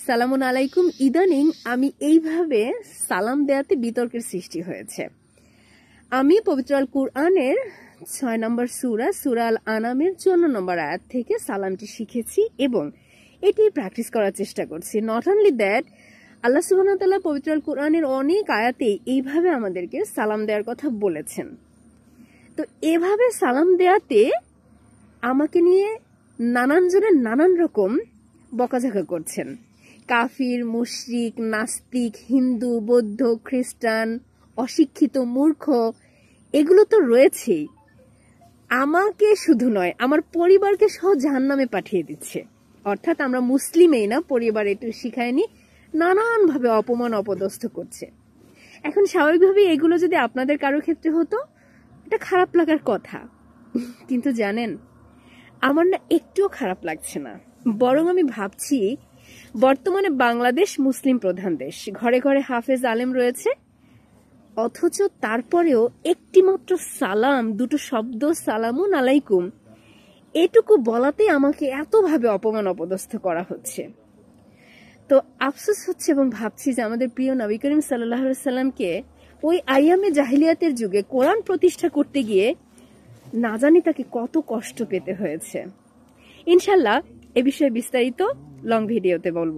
সালামুন আলাইকুম। ইদানিং আমি এইভাবে সালাম দেয়াতে বিতর্কের সৃষ্টি হয়েছে। আমি পবিত্র আল কুরআনের 6 নম্বর সূরা আল আনামের 54 নম্বর আয়াত থেকে সালামটি শিখেছি এবং এটি প্র্যাকটিস করার চেষ্টা করছি। নট অনলি দ্যাট, আল্লাহ সুবহানাহু ওয়া তাআলা পবিত্র আল কুরআনের অনেক আয়াতেই এইভাবে আমাদেরকে সালাম দেওয়ার কথা বলেছেন। তো এভাবে সালাম দেয়াতে আমাকে নিয়ে নানান জনের নানান রকম বকাঝকা করছেন। কাফির, মুশরিক, নাস্তিক, হিন্দু, বৌদ্ধ, খ্রিস্টান, অশিক্ষিত, মূর্খ, এগুলো তো রয়েছেই। আমাকে শুধু নয়, আমার পরিবারকে সহ জাহান্নামে পাঠিয়ে দিচ্ছে। অর্থাৎ আমরা মুসলিমেই না, পরিবার একটু শিখায়নি, নানানভাবে অপমান অপদস্থ করছে। এখন স্বাভাবিকভাবে এগুলো যদি আপনাদের কারো ক্ষেত্রে হতো, এটা খারাপ লাগার কথা। কিন্তু জানেন, আমার না একটুও খারাপ লাগছে না, বরং আমি ভাবছি বর্তমানে বাংলাদেশ মুসলিম প্রধান দেশ, ঘরে ঘরে হাফেজ আলেম রয়েছে, অথচ তারপরেও একটি মাত্র সালাম, দুটো শব্দ সালামুন আলাইকুম, এটুকু বলাতে আমাকে এতভাবে অপমান অপদস্থ করা হচ্ছে। তো আফসোস হচ্ছে এবং ভাবছি যে আমাদের প্রিয় নবী করিম সাল্লাল্লাহু আলাইহি সাল্লামকে ওই আইয়ামে জাহিলিয়াতের যুগে কোরআন প্রতিষ্ঠা করতে গিয়ে না জানি তাকে কত কষ্ট পেতে হয়েছে। ইনশাল্লাহ এ বিষয়ে বিস্তারিত লং ভিডিওতে বলবো।